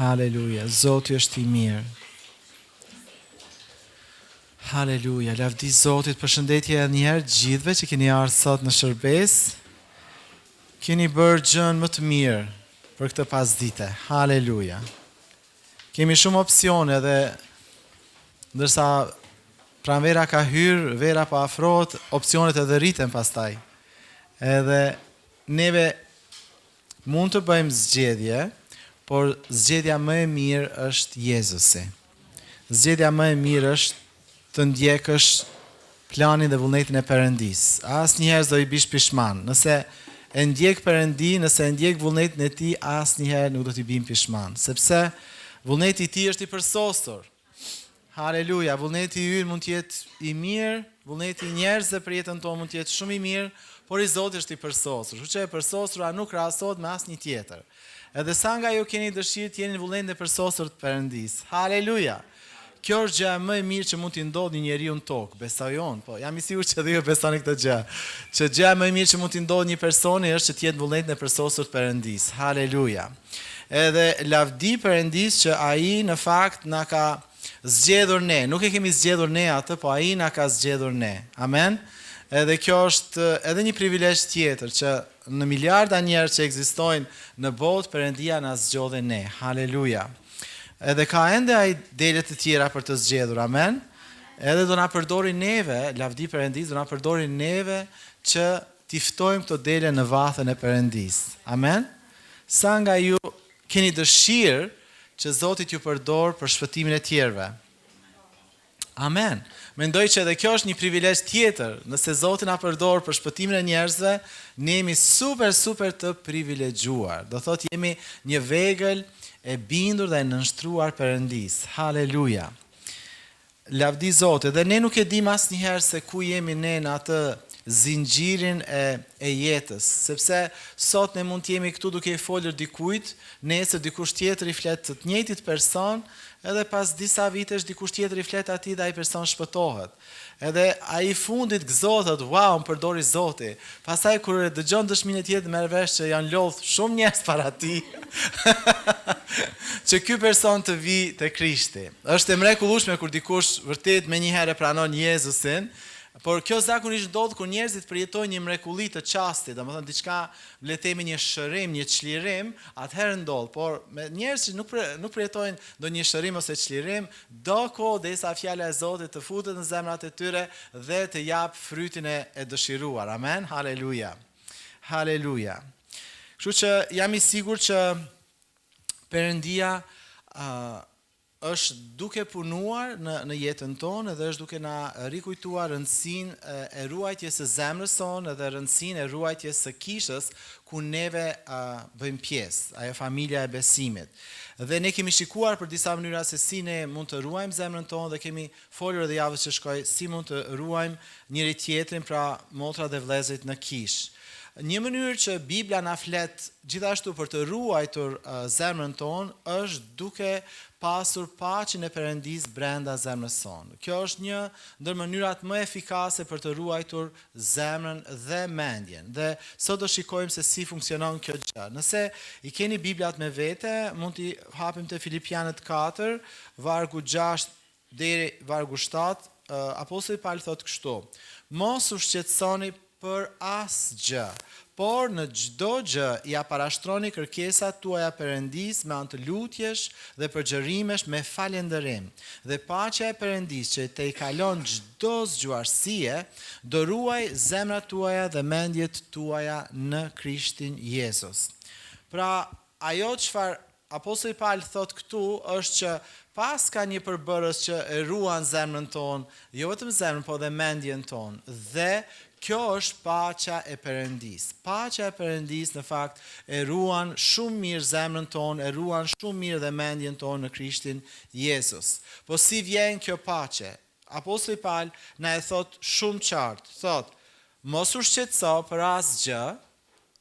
Haleluja, Zoti është i mirë. Haleluja, lavdi Zotit, përshëndetje njëherë gjithve që keni ardhur sot në shërbes. Keni bërë gjën më të mirë për këtë pasdite. Haleluja. Kemi shumë opsione dhe ndërsa pranvera ka hyrë, vera po afrohet, opsionet edhe rriten pastaj. Edhe neve mund të bëjmë zgjedhje, por zgjedhja më e mirë është Jezusi. Zgjedhja më e mirë është të ndjekësh planin dhe vullnetin e Perëndis. Asnjëherë s'do i bish pishman. Nëse e ndjek Perëndin, nëse e ndjek vullnetin e tij, asnjëherë nuk do t'i bim pishman, sepse vullneti i tij është i përsosur. Haleluja, vullneti i ynë mund të jetë i mirë, vullneti i njerëzve për jetën tonë mund të jetë shumë i mirë, por i Zotit është i përsosur. Kështu që e përsosura nuk krahasohet me asnjë tjetër. Edhe sa nga ju keni dëshirë të jeni në vullnetin e përsosur të Perëndis. Haleluja. Kjo është gjë më e mirë që mund t'i ndodhë një njeriu në tokë, besojon, po jam i sigurt që dhe ju besoni këtë gjë. Që gjëja më e mirë që mund t'i ndodhë një personi është që të jetë në vullnetin e përsosur të Perëndis. Haleluja. Edhe lavdi Perëndis që ai në fakt na ka zgjedhur ne. Nuk e kemi zgjedhur ne atë, po ai na ka zgjedhur ne. Amen. Edhe kjo është edhe një privilegj tjetër që në miliarda njerëz që ekzistojnë në botë, Perëndia na zgjodhe ne. Haleluja. Edhe ka ende ai dele të tjera për të zgjedhur. Amen. Edhe do na përdori neve, lavdi Perëndis do na përdori neve që t'i ftojmë këto dele në vathën e Perëndis. Amen. Sa nga ju keni dëshirë që Zoti t'ju përdor për shpëtimin e tjerëve. Amen. Mendoj që edhe kjo është një privilegj tjetër. Nëse Zoti na përdor për shpëtimin e njerëzve, ne jemi super të privilegjuar. Do thotë jemi një vegël e bindur dhe e nënshtruar Perëndis. Haleluja. Lavdi Zotit. Dhe ne nuk e dim asnjëherë se ku jemi ne në atë zinxhirin e jetës, sepse sot ne mund të jemi këtu duke i folur dikujt, nesër dikush tjetër i flet të njëjtit person, edhe pas disa vitesh dikush tjetër i flet atij dhe ai person shpëtohet. Edhe ai fundit gëzohet, wow, më përdori Zoti. Pastaj kur dëgjon dëshminë e tjetër merr vesh që janë lodh shumë njerëz para tij. Që ky person të vi te Krishti. Është e mrekullueshme kur dikush vërtet menjëherë pranon Jezusin. Por kjo zakonisht ndodh kur njerëzit përjetojnë një mrekulli të çastit, domethënë diçka, le të themi një shërim, një çlirim, atëherë ndodh, por me njerëz që nuk përjetojnë ndonjë shërim ose çlirim, do kohë derisa fjala e Zotit të futet në zemrat e tyre dhe të jap frytin e dëshiruar. Amen. Haleluja. Haleluja. Kështu që jam i sigurt që Perëndia është duke punuar në jetën tonë dhe është duke na rikujtuar rëndësinë e ruajtjes së zemrës sonë dhe rëndësinë e ruajtjes së kishës ku neve bëjmë pjesë, ajo familja e besimit. Dhe ne kemi shikuar për disa mënyra se si ne mund të ruajmë zemrën tonë dhe kemi folur edhe javës që shkoi si mund të ruajmë njëri tjetrin, pra motra dhe vëllezërit në kishë. Një mënyrë që Bibla na flet gjithashtu për të ruajtur zemrën tonë është duke pasur paqen e Perëndis brenda zemrës sonë. Kjo është një ndër mënyrat më efikase për të ruajtur zemrën dhe mendjen. Dhe sot do shikojmë se si funksionon kjo gjë. Nëse i keni Biblat me vete, mund t'i hapim te Filipianët 4, vargu 6 deri vargu 7, apostulli Paul thotë kështu: Mos u shqetësoni për asgjë, por në çdo gjë ja parashtroni kërkesat tuaja Perëndis me anë të lutjesh dhe përgjërimesh me falënderim. Dhe paqja e Perëndis që te i kalon çdo zgjuarësie, do ruaj zemrat tuaja dhe mendjet tuaja në Krishtin Jezus. Pra, ajo çfarë apostulli Paul thot këtu është që pas ka një përbërës që e ruan zemrën tonë, jo vetëm zemrën, po dhe mendjen tonë. Dhe kjo është paqja e Perëndis. Paqja e Perëndis në fakt e ruan shumë mirë zemrën tonë, e ruan shumë mirë dhe mendjen tonë në Krishtin Jezus. Po si vjen kjo paqe? Apostulli Paul na e thot shumë qartë. Thot, mos u shqetëso për asgjë.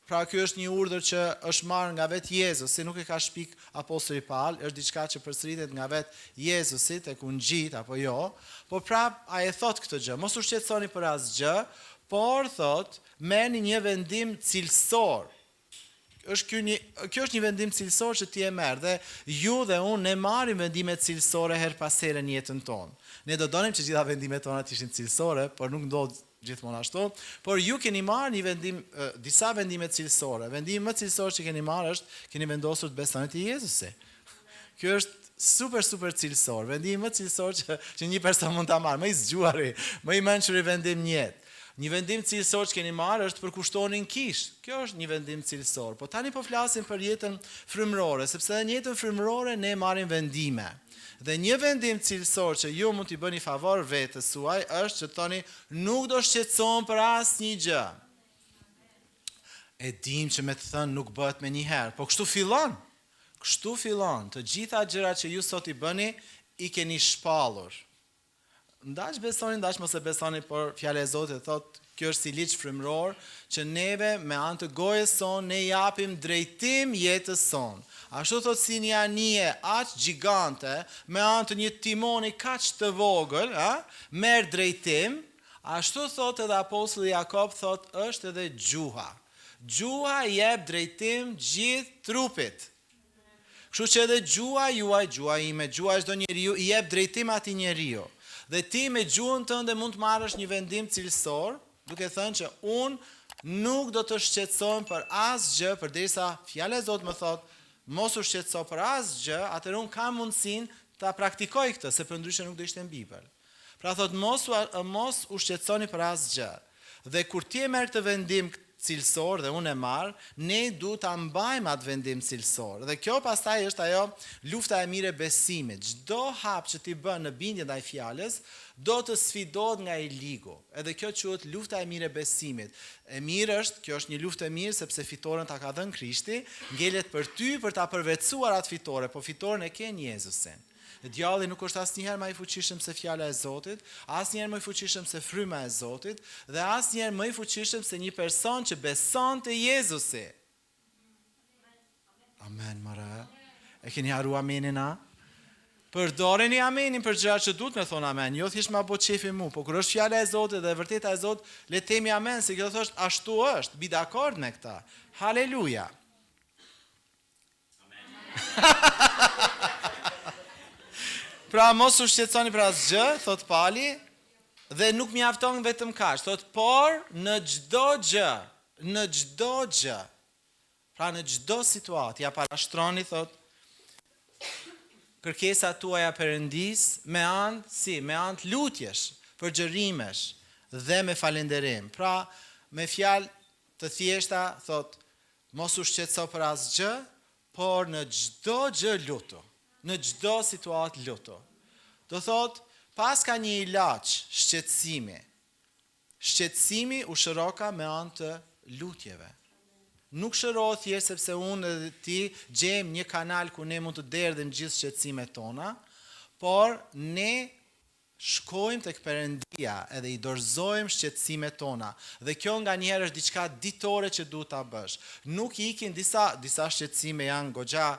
Pra kjo është një urdhër që është marrë nga vetë Jezusi, nuk e ka shpik apostulli Paul, është diçka që përsëritet nga vetë Jezusi tek ungjit apo jo. Po prap ai e thot këtë gjë, mos u shqetësoni për asgjë, por thot, merrni një vendim cilësor. Kjo është një vendim cilësor që ti e merr dhe ju dhe unë ne marrim vendime cilësore her pas here në jetën tonë. Ne do donim që gjitha vendimet tona të ishin cilësore, por nuk ndodh gjithmonë ashtu, por ju keni marrë një vendim, disa vendime cilësore. Vendimi më cilësor që keni marrë është keni vendosur të besoni te Jezusi. Kjo është super cilësor. Vendimi më cilësor që një person mund ta marrë, më i zgjuari, më i mençuri vendim në jetë. Një vendim cilësor që keni marrë është për kushtonin kish. Kjo është një vendim cilësor. Po tani po flasim për jetën frymërore, sepse në jetën frymërore ne marrim vendime. Dhe një vendim cilësor që ju mund t'i bëni favor vetes suaj është që thoni nuk do shqetësohem për asnjë gjë. E dim që me të thënë nuk bëhet me njëherë, po kështu fillon. Kështu fillon. Të gjitha gjërat që ju sot i bëni i keni shpallur. Ndaç besoni, ndaç mos e besoni, por fjala e Zotit thotë, kjo është si ligj frymëror që neve me anë të gojës son ne japim drejtim jetës son. Ashtu thotë si një anije aq gjigante me anë të një timoni kaq të vogël, merr drejtim, ashtu thotë edhe apostulli Jakob thotë është edhe gjuha. Gjuha jep drejtim gjithë trupit. Kështu që edhe gjuha juaj, gjuha ime, gjuha çdo njeriu i jep drejtim atij njeriu. Dhe ti me gjuhën tënde mund të marrësh një vendim cilësor, duke thënë që unë nuk do të shqetësohem për asgjë, përderisa fjala e Zotit më thotë, mos u shqetëso për asgjë, atëherë unë kam mundësinë ta praktikoj këtë, se përndryshe nuk do ishte në Bibël. Pra thotë mos u shqetësoni për asgjë. Dhe kur ti e merr këtë vendim cilësor dhe unë e marr, ne duhet ta mbajmë atë vendim cilësor. Dhe kjo pastaj është ajo lufta e mirë e besimit. Çdo hap që ti bën në bindje ndaj fjalës do të sfidohet nga i ligu. Edhe kjo quhet lufta e mirë e besimit. E mirë është, kjo është një luftë e mirë sepse fitoren ta ka dhënë Krishti, ngelet për ty për ta përvetësuar atë fitore, po fitoren e ke në Jezusin. Djalli nuk është asnjëherë më i fuqishëm se fjala e Zotit, asnjëherë më i fuqishëm se fryma e Zotit, dhe asnjëherë më i fuqishëm se një person që beson te Jezusi. Amen, mara. E keni haru amenin, a? Përdoreni amenin për gjërat që duhet me thonë amen. Jo thjesht ma bo qefi mu, po kur është fjala e Zotit dhe vërteta e Zotit, le të themi amen, se kjo thotë ashtu është, bi dakord me këtë. Haleluja. Amen. Pra mos u shqetësoni për asgjë, thot Pali, dhe nuk mjafton vetëm kaq, thot por në çdo gjë. Pra në çdo situatë ja parashtroni, thot, kërkesat tuaja Perëndis me anë të lutjesh, përgjërimesh dhe me falënderim. Pra me fjalë të thjeshta, thot, mos u shqetëso për asgjë, por në çdo gjë lutu. Në çdo situatë lutu. Do thot, pas ka një ilaç, shqetësimi. Shqetësimi u shëroka me anë të lutjeve. Nuk shërohet thjesht sepse unë dhe ti gjejmë një kanal ku ne mund të derdhim gjithë shqetësimet tona, por ne shkojmë tek Perëndia edhe i dorëzojmë shqetësimet tona. Dhe kjo nganjëherë është diçka ditore që duhet ta bësh. Nuk ikin disa shqetësime janë goxha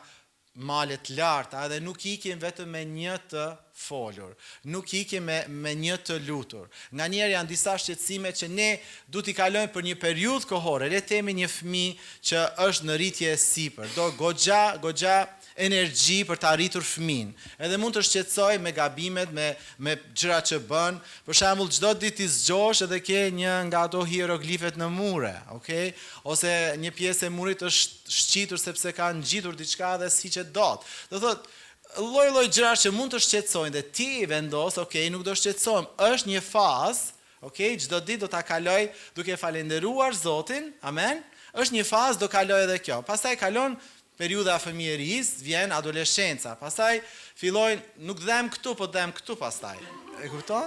malet larta, edhe nuk ikin vetëm me një të folur, nuk ikin me një të lutur. Nganjëherë janë disa shqetësime që ne duhet i kalojmë për një periudhë kohore. Le të themi një fëmijë që është në rritje e sipër, do goxha energji për të arritur fëmin. Edhe mund të shqetësoj me gabimet, me gjërat që bën. Për shembull, çdo ditë ti zgjohesh edhe ke një nga ato hieroglifet në mure, okay? Ose një pjesë e murit është shqitur sepse ka ngjitur diçka dhe siçet dot. Do thotë, lloj gjëra që mund të shqetësojnë dhe ti vendos, okay, nuk do shqetësohem. Është një fazë, okay? Çdo ditë do ta kaloj duke falendëruar Zotin. Amen. Është një fazë, do kaloj edhe kjo. Pastaj kalon periudha e fëmijërisë, vjen adoleshenca. Pastaj fillojnë, nuk dhem këtu, po dhem këtu pastaj. E kupton?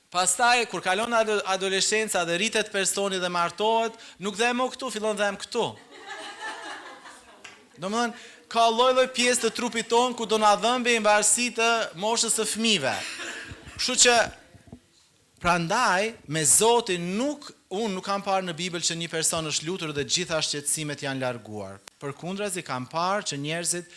Pastaj kur kalon adoleshenca dhe rritet personi dhe martohet, nuk dhem më këtu, fillon dhem këtu. Domethënë, ka lloj pjesë të trupit ton ku do na dhëmbej në varësi të moshës së fëmijëve. Kështu që prandaj me Zotin unë nuk kam parë në Bibël që një person është lutur dhe gjitha shqetësimet janë larguar. Përkundrazi kam parë që njerëzit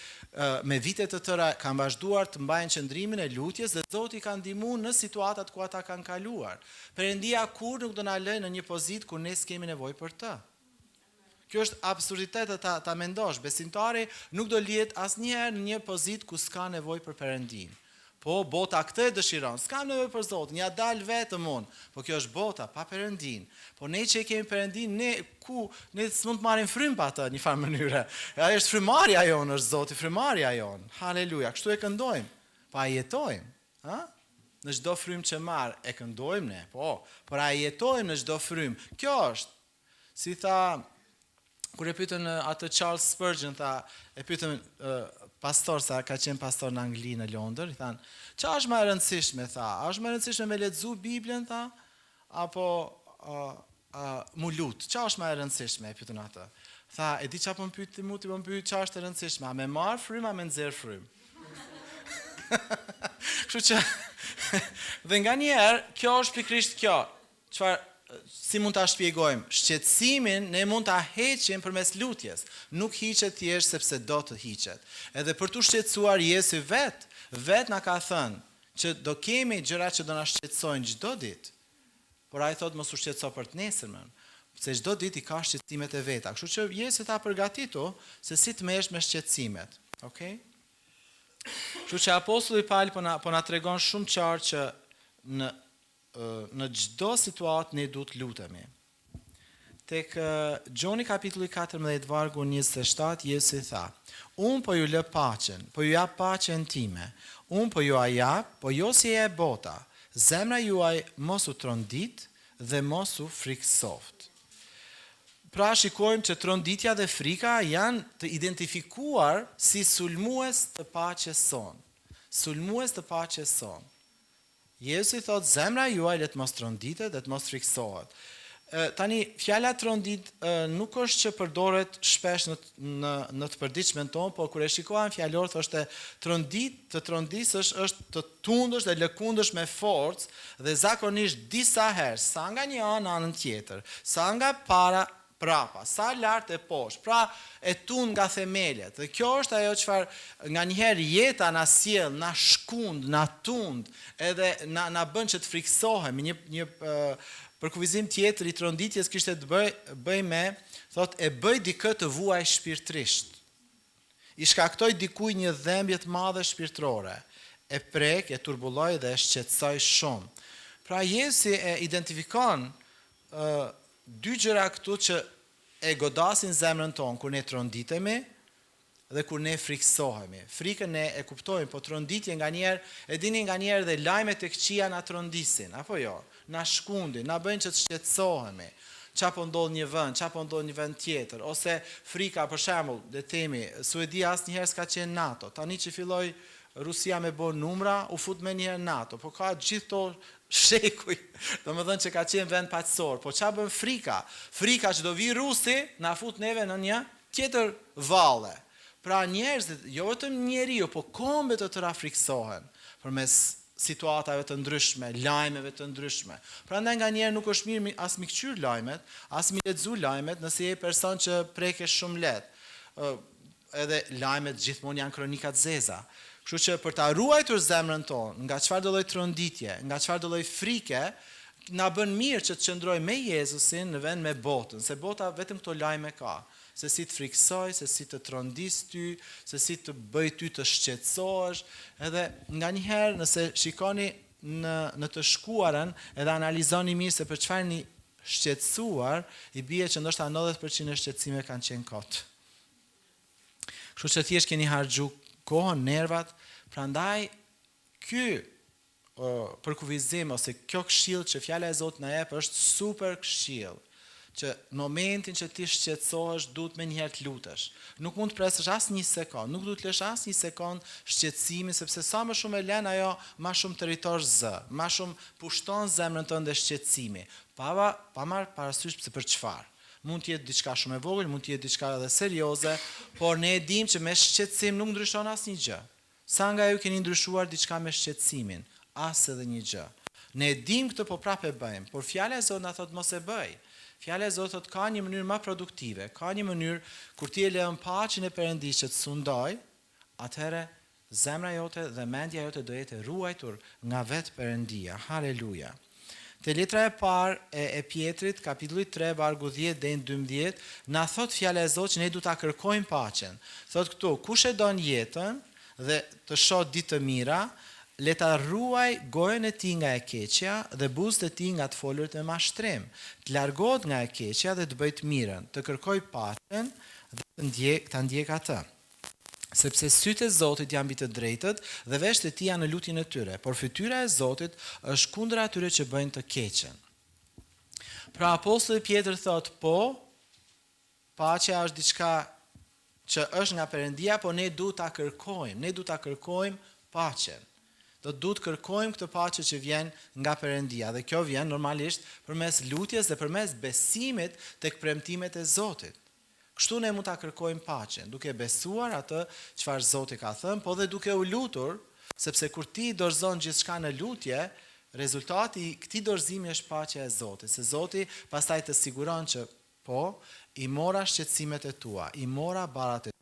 me vite të tëra kanë vazhduar të mbajnë qëndrimin e lutjes dhe Zoti ka ndihmuar në situatat ku ata kanë kaluar. Perëndia kur nuk do na lënë në një pozitë ku ne s'kemi nevojë për të. Kjo është absurditet ta mendosh. Besimtari nuk do lihet asnjëherë në një pozitë ku s'ka nevojë për Perëndin. Po bota këtë dëshiron, s'kam nevojë për Zotin, ja dal vetëm unë. Po kjo është bota pa Perëndin. Po ne që kemi Perëndin, ne s'mund të marrim frymë pa atë në një farë mënyrë. Ai është frymarrja jonë, është Zoti frymarrja jonë. Haleluja. Kështu e këndojmë. Pa jetojmë, ha? Në çdo frymë që marr e këndojmë ne. Po, por a jetojmë në çdo frymë? Kjo është. Si tha kur e pyetën atë Charles Spurgeon, e pyetën pastor, sa ka qenë pastor në Angli, në Londër, i thanë, ç'a është më e rëndësishme, tha? A është më e rëndësishme me lexu Biblën, tha, apo mu lut? Ç'a është më e rëndësishme, e pyetën atë. Tha, e di ç'a po më pyet ti mu, ti po më pyet ç'a është e rëndësishme, a me marr frymë, a me nxjerr frymë? Kështu që dhe nganjëherë kjo është pikërisht kjo. Çfarë si mund ta shpjegojmë? Shqetësimin ne mund ta heqim përmes lutjes. Nuk hiqet thjesht sepse do të hiqet. Edhe për të shqetësuar Jesu vet na ka thënë që do kemi gjëra që do na shqetësojnë çdo ditë. Por ai thotë mos u shqetëso për të nesërmen, se çdo ditë i ka shqetësimet e veta. Kështu që Jesu ta përgatitu se si të merresh me shqetësimet. Okej? Kështu që apostulli Paul po na tregon shumë qartë që në çdo situatë ne duhet lutemi. Tek Gjoni kapitulli 14 vargu 27 Jesu tha: "Unë po ju lë paqen, po ju jap paqen time. Unë po ju a jap, po jo si e bota. Zemra juaj mos u trondit dhe mos u friksoft." Pra shikojmë që tronditja dhe frika janë të identifikuar si sulmues të paqes son. Sulmues të paqes son. Jesu i thot, zemra juaj le të mos tronditet dhe të mos friksohet. Tani, fjala trondit nuk është që përdoret shpesh në të përditshmën tonë, por kur e shikohen fjalor thoshte të trondisësh është të tundësh dhe lëkundësh me forcë dhe zakonisht disa herë, sa nga një anën tjetër, sa nga para prapa, sa lart e poshtë, pra e tund nga themelet. Dhe kjo është ajo çfarë nganjëherë jeta na sjell, na shkund, na tund, edhe na bën që të friksohemi. Një përkufizim tjetër i tronditjes kishte të bëj me, thot e bëj dikë të vuaj shpirtërisht. I shkaktoj dikujt një dhembje të madhe shpirtërore. E prek, e turbulloj dhe e shqetësoj shumë. Pra Jesu e identifikon dy gjëra këtu që e godasin zemrën tonë kur ne tronditemi dhe kur ne friksohemi. Frikën ne e kuptojmë, po tronditje nganjëherë, e dini nganjëherë dhe lajmet e këqija na trondisin, apo jo? Na shkundin, na bëjnë që të shqetësohemi. Ç'a po ndodh një vend, ç'a po ndodh një vend tjetër, ose frika për shembull, le të themi, Suedia asnjëherë s'ka qenë NATO. Tani që filloi Rusia me bën numra, u fut me njëherë NATO, po ka gjithë to shekuj, do më dhënë që ka qenë vend paqësor, po qa bën frika? Frika që do vi Rusi, na fut neve në një tjetër valle. Pra njerëzit, jo vetëm njeriu, po kombet të tëra friksohen, përmes situatave të ndryshme, lajmeve të ndryshme. Prandaj nganjëherë nuk është mirë as mi kqyr lajmet, as mi lexu lajmet, nëse je person që prekesh shumë lehtë. Edhe lajmet gjithmonë janë kronika të zeza. Kështu që për ta ruajtur zemrën tonë nga çfarëdo lloj tronditje, nga çfarëdo lloj frike, na bën mirë që të qëndrojmë me Jezusin në vend me botën, se bota vetëm këto lajme ka, se si të friksoj, se si të trondis ty, se si të bëj ty të shqetësohesh, edhe nganjëherë nëse shikoni në të shkuarën, edhe analizoni mirë se për çfarë një shqetësuar, i bie që ndoshta 90% e shqetësime kanë qenë kot. Kështu që thjesht keni harxhu kohën, nervat, prandaj ky përkufizim ose kjo këshill që fjala e Zotit na jep është super këshill, që në momentin që ti shqetësohesh duhet menjëherë të lutesh. Nuk mund të presësh as një sekond, nuk duhet të lësh as një sekond shqetësimin, sepse sa më shumë e lën ajo, më shumë territor zë, më shumë pushton zemrën tënde shqetësimi. Pa marr parasysh se për çfarë. Mund të jetë diçka shumë e vogël, mund të jetë diçka edhe serioze, por ne e dimë që me shqetësim nuk ndryshon asnjë gjë. Sa nga ju keni ndryshuar diçka me shqetësimin, as edhe një gjë. Ne e dimë këtë, po prapë e bëjmë, por fjala e Zotit na thotë mos e bëj. Fjala e Zotit thotë ka një mënyrë më produktive, ka një mënyrë kur ti e lën paqen e Perëndisë që të sundoj, atëherë zemra jote dhe mendja jote do jetë ruajtur nga vetë Perëndia. Haleluja. Te letra e parë e Pjetrit, kapitulli 3, vargu 10 deri në 12, na thot fjala e Zotit që ne duhet ta kërkojmë paqen. Thot këtu, kush e don jetën dhe të shoh ditë të mira, le ta ruaj gojën e tij nga e keqja dhe buzët e tij nga të folurit me mashtrim. Të largohet nga e keqja dhe të bëj të mirën, të kërkoj paqen dhe ta ndjek atë. Sepse sytë e Zotit janë mbi të drejtët dhe veshët e tij janë në lutjen e tyre, por fytyra e Zotit është kundër atyre që bëjnë të keqen. Pra apostulli Pjetër thot, po, paqja është diçka që është nga Perëndia, po ne duhet ta kërkojmë paqen. Do duhet kërkojmë këtë paqe që vjen nga Perëndia dhe kjo vjen normalisht përmes lutjes dhe përmes besimit tek premtimet e Zotit. Kështu ne mund ta kërkojmë paqen, duke besuar atë çfarë Zoti ka thënë, po dhe duke u lutur, sepse kur ti dorëzon gjithçka në lutje, rezultati i këtij dorëzimi është paqja e Zotit. Se Zoti pastaj të siguron që po, i mora shqetësimet e tua, i mora barat e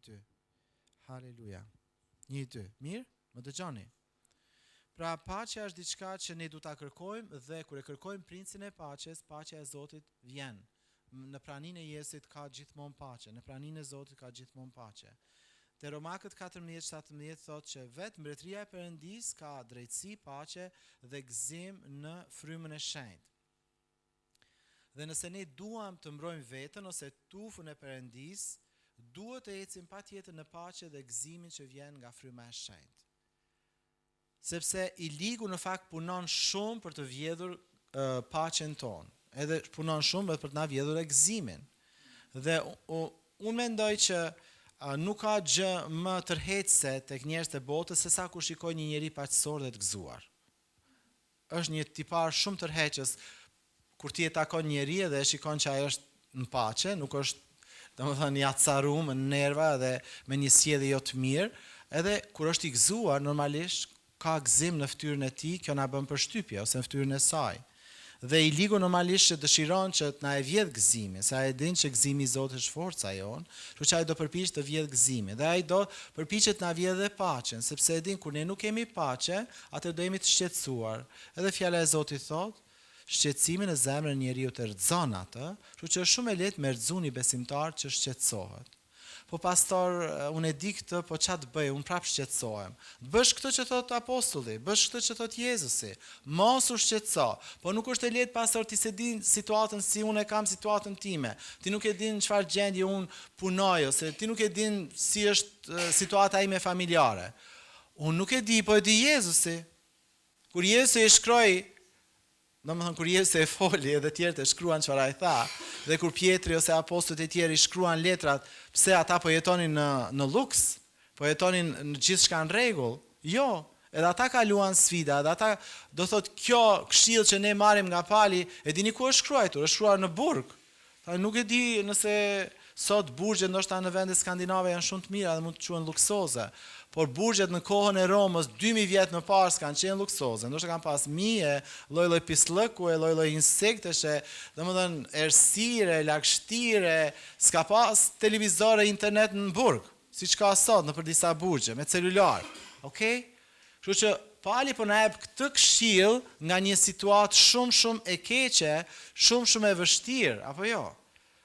dy. Haleluja. 1, 2. Mirë? Më dëgjoni. Pra paqja është diçka që ne duhet ta kërkojmë dhe kur e kërkojmë princin e paqes, paqja e Zotit vjen. Në praninë e Jezusit ka gjithmonë paqe, në praninë e Zotit ka gjithmonë paqe. Te Romakët 14:17 thotë që vetë mbretëria e Perëndis ka drejtësi, paqe dhe gëzim në frymën e shenjtë. Dhe nëse ne duam të mbrojmë veten ose tufën e Perëndis, duhet të ecim patjetër në paqe dhe gëzimin që vjen nga fryma e shenjtë. Sepse i ligu në fakt punon shumë për të vjedhur paqen tonë. Edhe punon shumë për të na vjedhur gëzimin. Dhe unë mendoj që nuk ka gjë më tërheqëse tek njerëzit e botës se sa kur shikoj një njeri paqësor dhe të gëzuar. Është një tipar shumë tërheqës kur ti e takon njeri dhe e shikon që ai është në paqe, nuk është domethënë i acarum, në nerva dhe me një sjellje jo të mirë, edhe kur është i gëzuar normalisht ka gëzim në fytyrën e tij, kjo na bën përshtypje ose në fytyrën e saj. Dhe i ligu normalisht që dëshiron që të na e vjedh gëzimin, se ai din që gëzimi i Zotit është forca jon, kështu që ai do përpiqet të vjedh gëzimin. Dhe ai do përpiqet të na vjedhë paqen, sepse e din kur ne nuk kemi paqe, atë do jemi të shqetësuar. Edhe fjala e Zotit thotë, shqetësimin e zemrën e njeriu të rrezon atë, kështu që është shumë e lehtë me rrezuni besimtar që shqetësohet. Po pastor, unë e di këtë, po ç'a të bëj? Unë prap shqetësohem. Bësh këtë që thot apostulli, bësh këtë që thot Jezusi. Mos u shqetëso. Po nuk është e lehtë pastor ti se din situatën si unë e kam situatën time. Ti nuk e din çfarë gjendje unë punoj ose ti nuk e din si është situata ime familjare. Unë nuk e di, po e di Jezusi. Kur Jezusi e shkroi, domethënë kur Jezusi e foli edhe tjerët e shkruan çfarë ai tha, dhe kur Pietri ose apostujt e tjerë shkruan letrat, pse ata po jetonin në luks, po jetonin në gjithçka në rregull? Jo, edhe ata kaluan sfida, edhe ata do thotë kjo këshill që ne marrim nga pali, e dini ku është shkruar? Është shkruar në burg. Nuk e di nëse sot burgjet ndoshta në vende skandinave janë shumë të mira dhe mund të quhen luksoze. Por burgjet në kohën e Romës 2000 vjet më parë s'kan qenë luksoze. Ndoshta kanë pas mije, lloj-lloj pislëku, lloj-lloj insektesh, domethënë errësire, lagështire, s'ka pas televizor e internet në burg, siç ka sot në për disa burgje me celular. Okej? Kështu që pali po na jep këtë këshill nga një situatë shumë e keqe, shumë e vështirë, apo jo?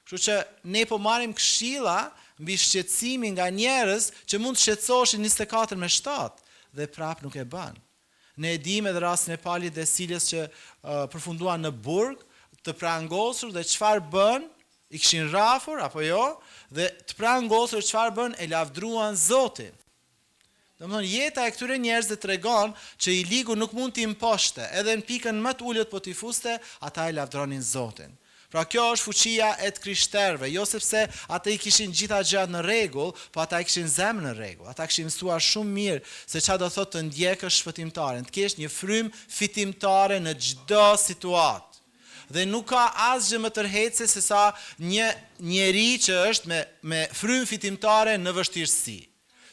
Kështu që ne po marrim këshilla mbi shqetësimin nga njerëz që mund të shqetësoheshin 24/7 dhe prap nuk e bën. Ne e dimë edhe rastin e Palit dhe Silës që përfunduan në burg, të prangosur dhe çfarë bën? I kishin rrafur apo jo, dhe të prangosur çfarë bën, e lavdruan Zotin. Domethënë jeta e këtyre njerëzve tregon që i ligu nuk mund t'i imposhte, edhe në pikën më të ulët po t'i fuste, ata e lavdronin Zotin. Pra kjo është fuqia e të krishterëve, jo sepse ata i kishin gjitha gjërat në rregull, po ata i kishin zemrën në rregull. Ata kishin mësuar shumë mirë se çfarë do thotë të ndjekësh shpëtimtaren, të kesh një frymë fitimtare në çdo situatë. Dhe nuk ka asgjë më tërheqëse se sa një njeri që është me frymë fitimtare në vështirësi.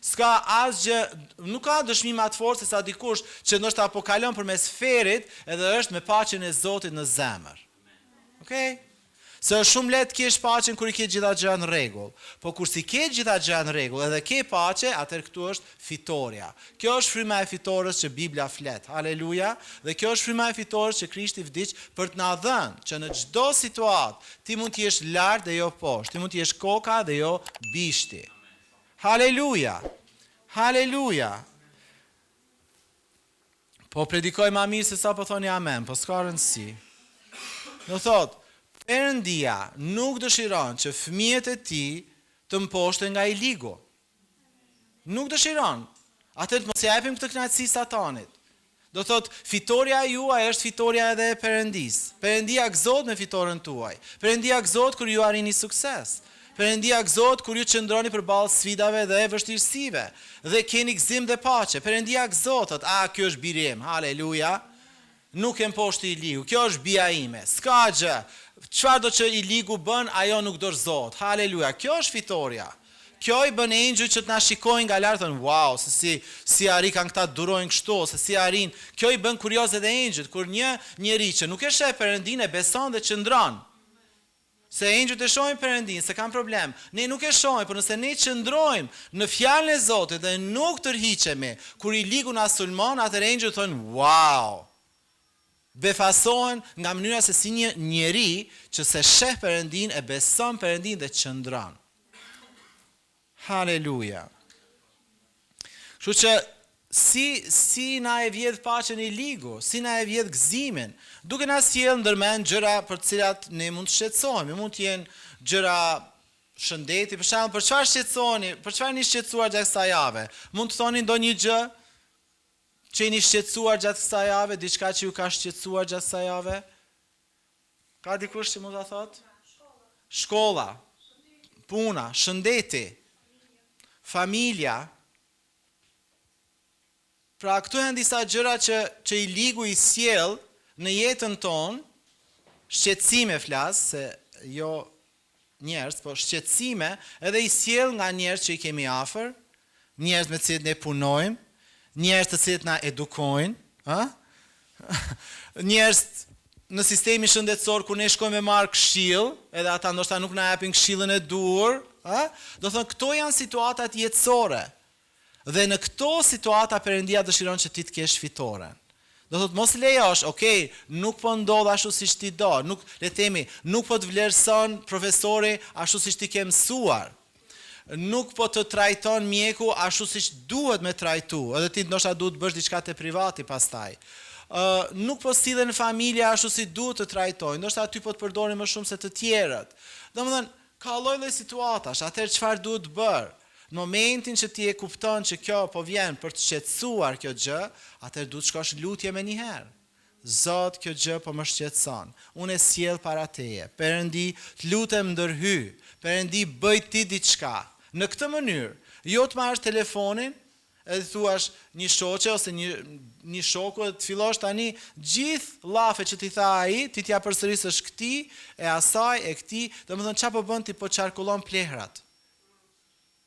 S'ka asgjë, nuk ka dëshmi më të fortë se sa dikush që ndoshta po kalon përmes ferit edhe është me paqen e Zotit në zemër. Okej? Se është shumë lehtë kesh paqen kur i ke gjitha gjërat në rregull. Po kur si ke gjitha gjërat në rregull edhe ke paqe, atëherë këtu është fitoria. Kjo është fryma e fitores që Bibla flet. Haleluja. Dhe kjo është fryma e fitores që Krishti vdiq për të na dhënë që në çdo situatë ti mund të jesh lart dhe jo poshtë, ti mund të jesh koka dhe jo bishti. Haleluja. Haleluja. Po predikoj ma mirë se sa po thoni amen, po s'ka rëndësi. Do thot, Perëndia nuk dëshiron që fëmijët e tij të mposhten nga i ligu. Nuk dëshiron. Atëherë mos ja japim këtë kënaqësi Satanit. Do thot, fitoria juaj është fitoria edhe e Perëndis. Perëndia gëzohet me fitoren tuaj. Perëndia gëzohet kur ju arrini sukses. Perëndia gëzohet kur ju qëndroni përballë sfidave dhe vështirësive dhe keni gëzim dhe paqe. Perëndia gëzohet, thotë, "Ky është biri im." Haleluja. Nuk e mposhti i ligu. Kjo është bija ime. S'ka gjë. Çfarë do që i ligu bën, ajo nuk dorëzohet. Haleluja. Kjo është fitoria. Kjo i bën engjëj që të na shikojnë nga lart, thonë, "Wow, se si arrin kanë këta durojnë kështu, se si arrin." Kjo i bën kurioz edhe engjëjt kur një njeri që nuk e sheh Perëndinë e beson dhe qëndron. Se engjëjt e shohin Perëndinë, se kanë problem. Ne nuk e shohim, por nëse ne qëndrojmë në fjalën e Zotit dhe nuk tërhiqemi, kur i ligu na sulmon, atëherë engjëjt thonë, "Wow." Befasohen nga mënyra se si një njeri që se sheh Perëndinë, e beson Perëndinë dhe qëndron. Haleluja. Kështu që si na e vjedh paqen i ligu, si na e vjedh gëzimin, duke na sjell ndërmend gjëra për të cilat ne mund të shqetësohemi, mund të jenë gjëra shëndeti, për shembull, për çfarë shqetësoheni, për çfarë jeni shqetësuar gjatë kësaj jave? Mund të thoni ndonjë gjë që jeni shqetësuar gjatë kësaj jave, diçka që ju ka shqetësuar gjatë kësaj jave? Ka dikush që mund ta thotë? Shkolla, puna, shëndeti, familja. Pra këtu janë disa gjëra që i ligu i sjell në jetën tonë, shqetësime flas, se jo njerëz, po shqetësime, edhe i sjell nga njerëz që i kemi afër, njerëz me të cilët ne punojmë, njerëz të cilët na edukojnë, njerëz në sistemin shëndetësor ku ne shkojmë me marr këshill, edhe ata ndoshta nuk na japin këshillën e duhur, do thonë këto janë situatat jetësore. Dhe në këto situata Perëndia dëshiron që ti të kesh fitoren. Do thotë mos lejosh, nuk po ndodh ashtu siç ti do, nuk po të vlerëson profesori ashtu siç ti ke mësuar. Nuk po të trajton mjeku ashtu siç duhet me trajtu, edhe ti ndoshta duhet bësh diçka te privati pastaj. Nuk po sillen në familja ashtu si duhet të trajtojnë, ndoshta aty po të përdorin më shumë se të tjerët. Domethënë, ka lloj-lloj situatash, atëherë çfarë duhet bërë? Në momentin që ti e kupton që kjo po vjen për të shqetësuar kjo gjë, atëherë duhet shkosh lutje më një herë. Zot, kjo gjë po më shqetëson. Unë e sjell para teje. Perëndi, të lutem ndërhy. Perëndi, bëj ti diçka. Në këtë mënyrë, jo të marrësh telefonin, edhe thuash një shoqe ose një shoku dhe të fillosh tani gjithë llafe që ti tha ai, ti t'ja përsërisësh këtij, e asaj, e këtij, domethënë çfarë po bën ti, po çarkullon plehrat.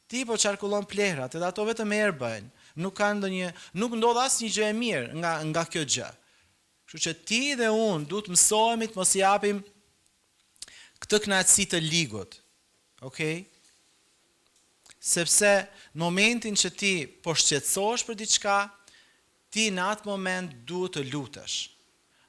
Ti po çarkullon plehrat, edhe ato vetëm herë bëjnë. Nuk ndodh asnjë gjë e mirë nga kjo gjë. Kështu që ti dhe unë duhet mësohemi të mos japim këtë kënaqësi të ligut. Okej? Sepse në momentin që ti po shqetësohesh për diçka, ti në atë moment duhet të lutesh.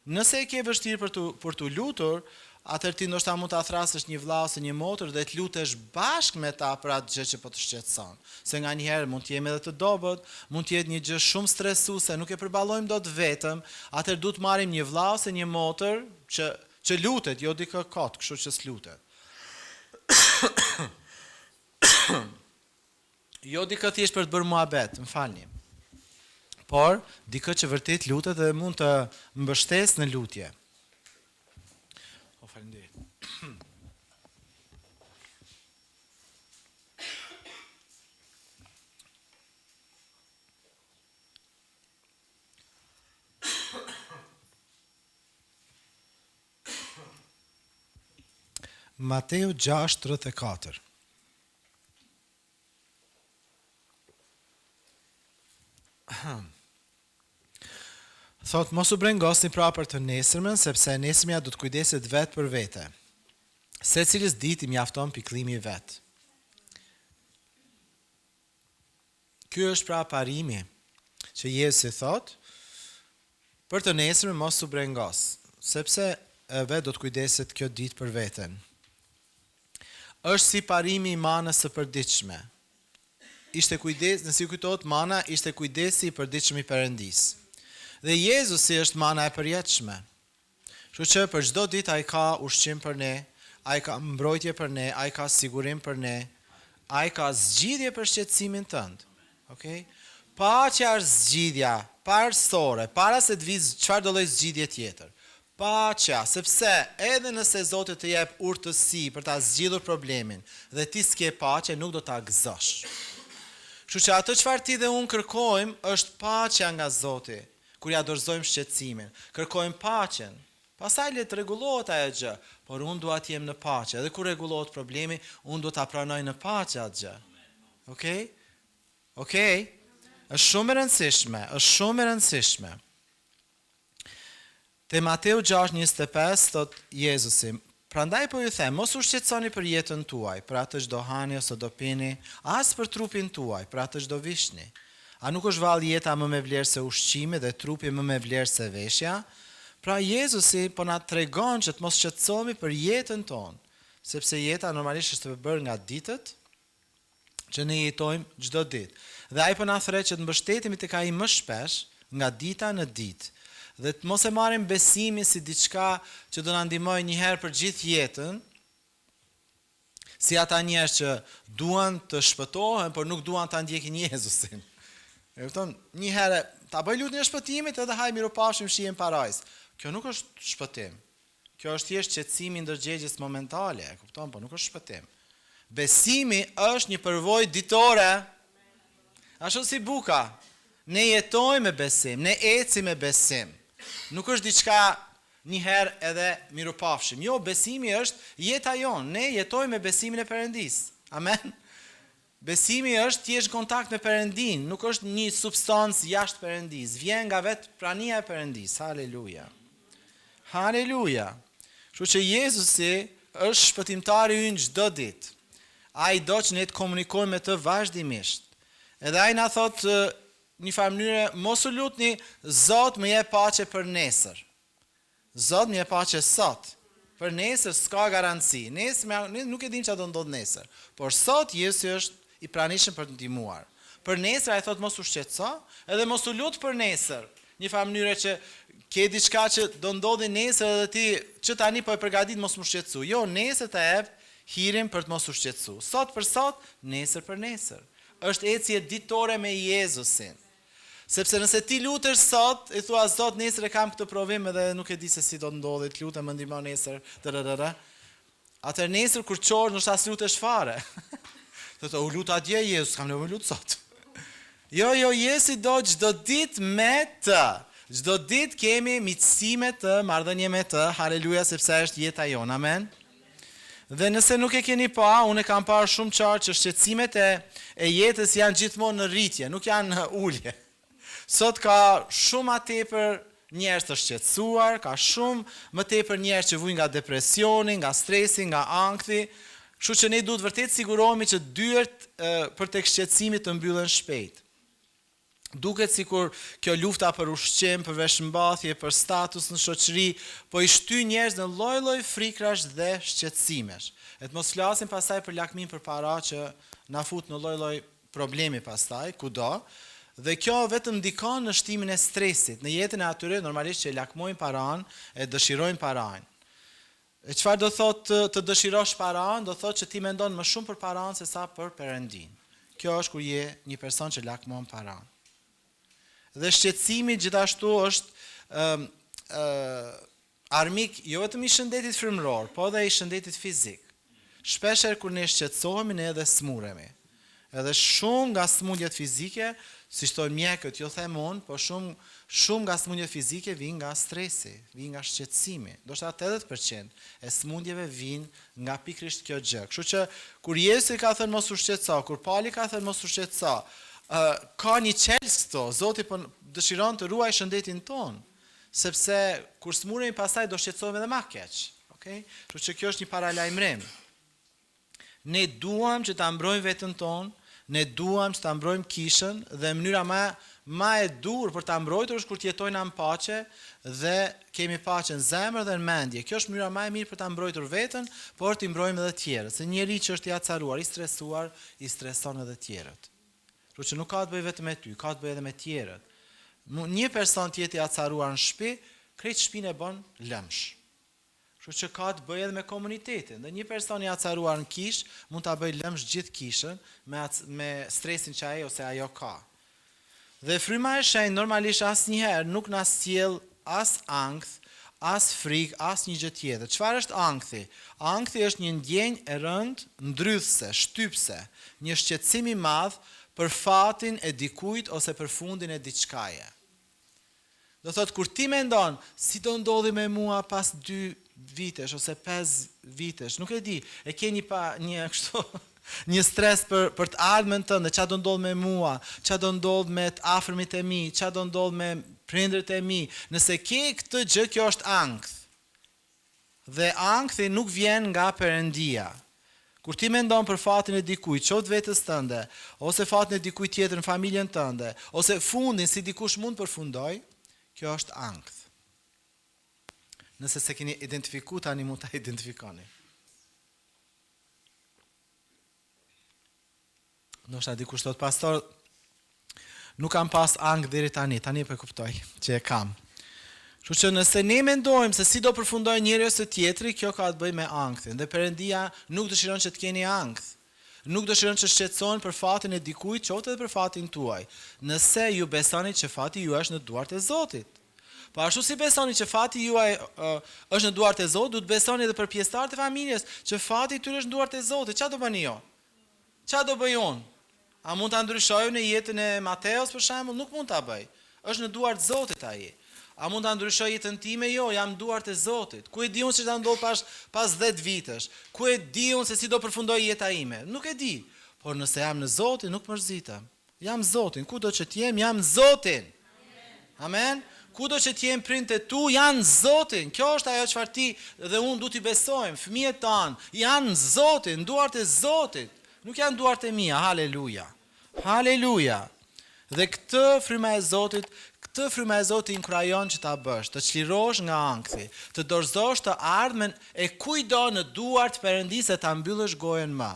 Nëse e ke vështirë për të lutur, atëherë ti ndoshta mund ta thrasësh një vëlla ose një motër dhe të lutesh bashkë me ta për atë gjë që po të shqetëson. Se nganjëherë mund të jemi edhe të dobët, mund të jetë një gjë shumë stresuese, nuk e përballojmë dot vetëm, atëherë duhet marrim një vëlla ose një motër që lutet, jo dikë kot, kështu që s'lutet. Jo dikë thjesht për të bërë muhabet, më falni. Por dikë që vërtet lutet dhe mund të mbështes në lutje. O faleminderit. Mateu 6:34. Thot, mos u brengosni pra për të nesërmen, sepse nesërmja do të kujdeset vetë për vete. Secilës ditë i mjafton pikëllimi i vet. Ky është pra parimi që Jezusi thot, për të nesërmen mos u brengos, sepse vetë do të kujdeset kjo ditë për veten. Është si parimi i manës së përditshme. Ishte kujdes, nëse kujtohet mana, ishte kujdesi i përditshëm i Perëndis. Dhe Jezusi është mana e përjetshme. Kështu që për çdo ditë ai ka ushqim për ne, ai ka mbrojtje për ne, ai ka sigurim për ne, ai ka zgjidhje për shqetësimin tënd. Okej? Paqja është zgjidhja parësore, para se të vijë çfarë do lloj zgjidhje tjetër. Paqja, sepse edhe nëse Zoti të jep urtësi për ta zgjidhur problemin dhe ti s'ke paqe, nuk do ta gëzosh. Kështu që atë çfarë ti dhe unë kërkojmë është paqja nga Zoti, kur ja dorëzojmë shqetësimin. Kërkojmë paqen. Pastaj le të rregullohet ajo gjë, por unë dua të jem në paqe. Edhe kur rregullohet problemi, unë do ta pranoj në paqe atë gjë. Okej? Okej? Është shumë e rëndësishme, është shumë e rëndësishme. Te Mateu 6:25 thot Jezusi, prandaj po ju them, mos u shqetësoni për jetën tuaj, për atë çdo hani ose do pini, as për trupin tuaj, për atë çdo vishni. A nuk është vallë jeta më me vlerë se ushqimi dhe trupi më me vlerë se veshja? Pra Jezusi po na tregon që të mos shqetësohemi për jetën tonë, sepse jeta normalisht është e bërë nga ditët që ne jetojmë çdo ditë. Dhe ai po na thret që të mbështetemi tek ai më shpesh nga dita në ditë. Dhe të mos e marrim besimin si diçka që do na ndihmojë një herë për gjithë jetën, si ata njerëz që duan të shpëtohen, por nuk duan ta ndjekin Jezusin. E kupton? Një herë ta bëj lutjen e shpëtimit edhe haj miropafshim shihen parajs. Kjo nuk është shpëtim. Kjo është thjesht shqetësimi ndërgjegjes momentale, e kupton, por nuk është shpëtim. Besimi është një përvojë ditore. Ashtu si buka. Ne jetojmë me besim, ne ecim me besim. Nuk është diçka një herë edhe miropafshim. Jo, besimi është jeta jonë. Ne jetojmë me besimin e Perëndis. Amen. Besimi është thjesht kontakt me Perëndin, nuk është një substancë jashtë Perëndis. Vjen nga vetë prania e Perëndis. Haleluja. Haleluja. Kështu që Jezusi është shpëtimtari ynë çdo ditë. Ai do që ne të komunikojmë me të vazhdimisht. Edhe ai na thotë një farë mënyre, mos u lutni, Zot më jep paqe për nesër. Zot më jep paqe sot. Për nesër s'ka garanci. Nesër nuk e dim çfarë do ndodh nesër. Por sot Jezusi është i pranishëm për të ndihmuar. Për nesër ai thotë mos u shqetëso, edhe mos u lut për nesër. Një farë mënyre që ke diçka që do ndodhi nesër edhe ti që tani po e përgatit mos më shqetësu. Jo, nesër të jep hirin për të mos u shqetësu. Sot për sot, nesër për nesër. Është ecje ditore me Jezusin. Sepse nëse ti lutesh sot, i thua Zot nesër e kam këtë provim edhe nuk e di se si do të ndodhi, të lutem më ndihmo nesër. Atëherë nesër kur çor, ndoshta as lutesh fare. Thotë u lut atje Jezus, kam nevojë lut sot. Jo, Jezusi do çdo ditë me të. Çdo ditë kemi miqësi me të, marrëdhënie me të. Haleluja, sepse është jeta jonë. Amen. Dhe nëse nuk e keni pa, unë e kam parë shumë qartë që shqetësimet e jetës janë gjithmonë në rritje, nuk janë në ulje. Sot ka shumë më tepër njerëz të shqetësuar, ka shumë më tepër njerëz që vujnë nga depresioni, nga stresi, nga ankthi. Kështu që ne duhet vërtet sigurohemi që dyert për tek shqetësimi të mbyllen shpejt. Duket sikur kjo lufta për ushqim, për veshmbathje, për status në shoqëri, po i shtyn njerëz në lloj-lloj frikrash dhe shqetësimesh. Et mos flasim pastaj për lakmin për para që na fut në lloj-lloj problemi pastaj, kudo. Dhe kjo vetëm ndikon në shtimin e stresit, në jetën e atyre normalisht që lakmojnë paran, e dëshirojnë paran. E çfarë do thotë të dëshirosh paranë? Do thotë që ti mendon më shumë për paranë se sa për Perëndin. Kjo është kur je një person që lakmon paranë. Dhe shqetësimi gjithashtu është armik jo vetëm i shëndetit frymëror, po edhe i shëndetit fizik. Shpeshherë kur ne shqetësohemi ne edhe smuremi. Edhe shumë nga smundjet fizike, siç thonë mjekët, jo them unë, po shumë nga smundjet fizike vijnë nga stresi, vijnë nga shqetësimi. Ndoshta 80% e smundjeve vijnë nga pikërisht kjo gjë. Kështu që kur Jezusi ka thënë mos u shqetëso, kur Pali ka thënë mos u shqetëso, ka një çelës këto. Zoti po dëshiron të ruaj shëndetin ton, sepse kur smuremi pastaj do shqetësohemi edhe më keq. Okay? Kështu që kjo është një paralajmërim. Ne duam që ta mbrojmë veten tonë, ne duam që ta mbrojmë kishën dhe mënyra më e dur për ta mbrojtur është kur të jetojmë në paqe dhe kemi paqe në zemër dhe në mendje. Kjo është mënyra më e mirë për ta mbrojtur veten, por të mbrojmë edhe të tjerët. Se njeriu që është i acaruar, i stresuar, i streson edhe të tjerët. Kështu që nuk ka të bëjë vetëm me ty, ka të bëjë edhe me të tjerët. Një person të jetë i acaruar në shtëpi, krejt shtëpinë e bën lëmsh. Kështu që ka të bëjë edhe me komunitetin. Dhe një person i acaruar në kishë mund ta bëjë lëmsh gjithë kishën me stresin që ai ose ajo ka. Dhe fryma e shenjtë normalisht asnjëherë nuk na sjell as ankth, as frikë, as një gjë tjetër. Çfarë është ankthi? Ankthi është një ndjenjë e rëndë, ndrythse, shtypse, një shqetësim i madh për fatin e dikujt ose për fundin e diçkaje. Do thotë kur ti mendon si do ndodhi me mua pas 2 vitesh ose 5 vitesh, nuk e di, e ke një kështu një stres për të ardhmen tënde, çfarë do ndodh me mua, çfarë do ndodh me të afërmit e mi, çfarë do ndodh me prindërit e mi. Nëse ke këtë gjë, kjo është ankth. Dhe ankthi nuk vjen nga Perëndia. Kur ti mendon për fatin e dikujt, qoftë vetes tënde, ose fatin e dikujt tjetër në familjen tënde, ose fundin si dikush mund përfundoj, kjo është ankth. Nëse se keni identifiku, tani mund ta identifikoni. Ndoshta dikush thot pastor, nuk kam pas ankth deri tani po e kuptoj që e kam. Kështu që nëse ne mendojmë se si do përfundojë njëri ose tjetri, kjo ka të bëjë me ankthin. Dhe Perëndia nuk dëshiron që të keni ankth. Nuk dëshiron që shqetësohen për fatin e dikujt, qoftë edhe për fatin tuaj. Nëse ju besoni që fati juaj është në duart e Zotit. Po ashtu si besoni që fati juaj është në duart e Zotit, duhet besoni edhe për pjesëtarët e familjes që fati tyre është në duart e Zotit. Çfarë do bëni ju? Çfarë do bëj unë? A mund ta ndryshoj në jetën e Mateos për shembull? Nuk mund ta bëj. Është në duart e Zotit ai. A mund ta ndryshoj jetën time? Jo, jam në duart e Zotit. Ku e di unë se çfarë ndodh pas 10 vitesh? Ku e di unë se si do përfundoj jeta ime? Nuk e di. Por nëse jam në Zotin, nuk mërzitem. Jam Zotin. Kudo që të jem, jam Zotin. Amen. Kudo që të jem prindët e tu, janë Zotin. Kjo është ajo çfarë ti dhe unë duhet i besojmë. Fëmijët tanë janë Zotin, duart e Zotit. Nuk janë duart e mia. Haleluja. Haleluja. Dhe këtë fryma e Zotit inkurajon që ta bësh, të çlirosh nga ankthi, të dorëzosh të ardhmen e kujdo në duart Perëndisë ta mbyllësh gojen më.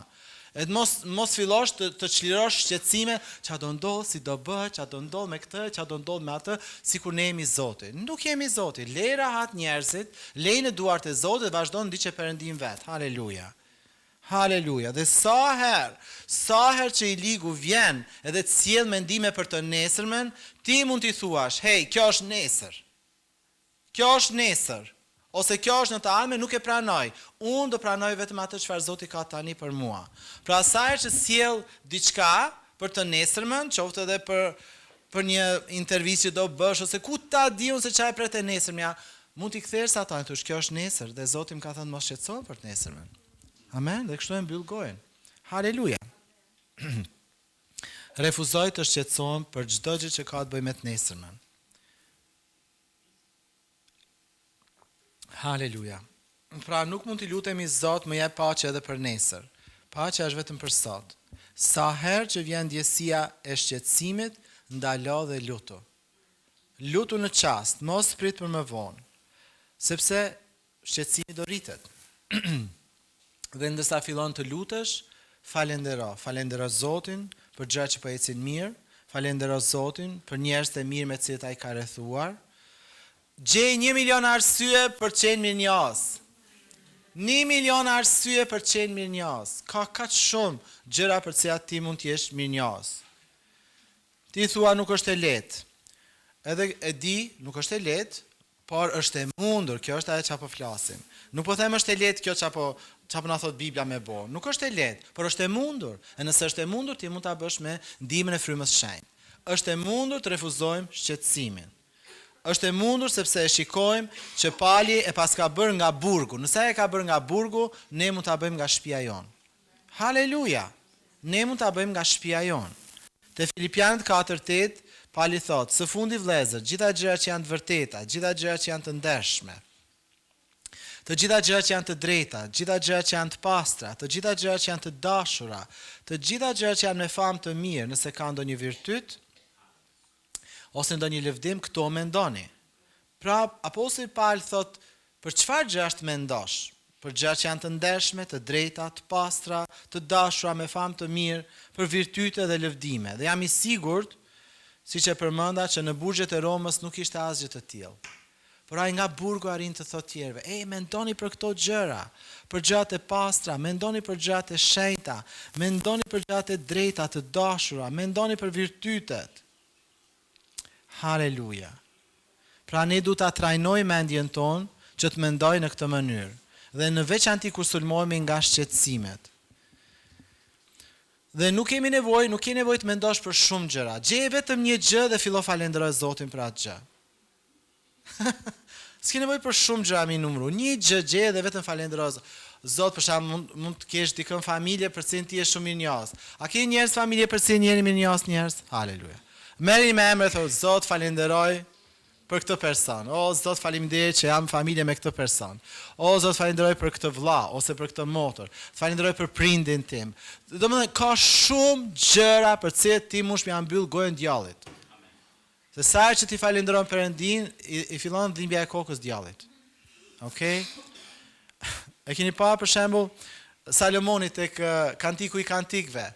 E mos fillosh të çlirosh shqetësime, çfarë do ndodh, si do bëj, çfarë do ndodh me këtë, çfarë do ndodh me atë, sikur ne jemi Zoti. Nuk jemi Zoti. Lej rahat njerëzit, lej në duart e Zotit dhe vazhdo ndiqe Perëndin vet. Haleluja. Haleluja. Dhe sa herë që i ligu vjen edhe të sjell mendime për të nesërmen, ti mund t'i thuash, hey, kjo është nesër. Kjo është nesër. Ose kjo është në të ardhmen, nuk e pranoj. Unë do pranoj vetëm atë çfarë Zoti ka tani për mua. Pra sa herë që sjell diçka për të nesërmen, qoftë edhe për një intervistë që do bësh ose ku ta di unë se çfarë pret e nesërmja, mund t'i kthesh ata e thosh kjo është nesër dhe Zoti më ka thënë mos shqetësohem për të nesërmen. Amen, dhe kështu e mbyll gojen. Haleluja. Refuzoj të shqetësohem për çdo gjë që ka të bëjë me të nesërmen. Haleluja. Pra nuk mund t'i lutemi Zot më jep paqe edhe për nesër. Paqja është vetëm për sot. Sa herë që vjen ndjesia e shqetësimit, ndalo dhe lutu. Lutu në çast, mos prit për më vonë. Sepse shqetësimi do rritet. Dhe ndërsa fillon të lutesh, falendero Zotin për gjërat që po ecin mirë, falendero Zotin për njerëzit e mirë me të cilët ai ka rrethuar. Gjej 1 milion arsye për të qenë mirënjohës. 1 milion arsye për të qenë mirënjohës. Ka kaq shumë gjëra për të cilat ti mund të jesh mirënjohës. Ti thua nuk është e lehtë. Edhe e di, nuk është e lehtë, por është e mundur. Kjo është ajo çapo flasim. Nuk po them është e lehtë kjo çapo na thot Bibla me bo. Nuk është e lehtë, por është e mundur. E nëse është e mundur, ti mund ta bësh me ndihmën e frymës së shenjtë. Është e mundur të refuzojmë shqetësimin. Është e mundur sepse e shikojmë që pali e pas ka bërë nga burgu. Nëse e ka bërë nga burgu, ne mund ta bëjmë nga shtëpia jon. Haleluja. Ne mund ta bëjmë nga shtëpia jon. Te Filipianët 4:8 pali thot: "Së fundi vëllezër, gjitha gjërat që janë të vërteta, gjitha gjërat që janë të ndershme, të gjitha gjërat që janë të drejta, të gjitha gjërat që janë të pastra, të gjitha gjërat që janë të dashura, të gjitha gjërat që janë me famë të mirë, nëse ka ndonjë virtyt ose ndonjë lëvdim, këto mendoni." Pra, apostulli Paul thot, për çfarë gjëra të mendosh? Për gjërat që janë të ndershme, të drejta, të pastra, të dashura, me famë të mirë, për virtyte dhe lëvdime. Dhe jam i sigurt, siç e përmenda, që në burgjet e Romës nuk ishte asgjë të tillë. Por ai nga burgu arrin të thotë tjerëve: mendoni për këto gjëra, për gjërat e pastra, mendoni për gjërat e shenjta, mendoni për gjërat e drejta, të dashura, mendoni për virtytet. Haleluja. Pra ne duhet ta trajnojmë mendjen tonë që të mendojë në këtë mënyrë, dhe në veçanti kur sulmohemi nga shqetësimet. Dhe nuk ke nevojë të mendosh për shumë gjëra. Gjeje vetëm një gjë dhe fillo falenderoj Zotin për atë gjë. S'ke nevojë për shumë gjëra mi numru. Një gjë gjeje dhe vetëm falenderoj Zot. Për shembull, mund të kesh dikën familje për cilën ti je shumë mirënjohës. A ke njerëz familje për cilën jeni mirënjohës njerëz? Haleluja. Merri me emër, thot Zot, falenderoj për këtë person. O Zot, faleminderit që jam familje me këtë person. O Zot, falenderoj për këtë vëlla ose për këtë motor. Falenderoj për prindin tim. Domethënë ka shumë gjëra për të cilat ti mund të mbyll gojën djallit. Se sa që ti falenderon Perëndin, i fillon dhimbja e kokës djallit. Okej? E keni pa për shembull Salomoni tek Kantiku i Kantikëve.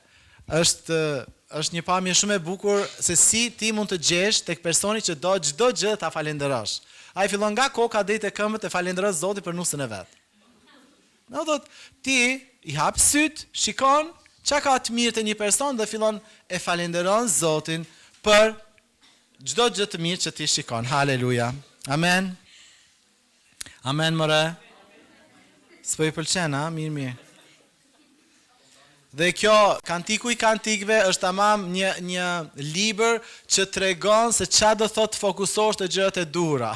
Është një pamje shumë e bukur se si ti mund të gjesh tek personi që do çdo gjë ta falenderosh. Ai fillon nga koka deri te këmbët e falenderon Zotin për nusën e vet. Do thot ti i hap syt, shikon çka ka të mirë te një person dhe fillon e falenderon Zotin për çdo gjë të mirë që ti shikon. Haleluja. Amen. Amen more. S'po i pëlqen, a? Mirë. Dhe kjo Kantiku i Kantikëve është tamam një libër që tregon se çfarë do thotë fokusohesh te gjërat e duhura.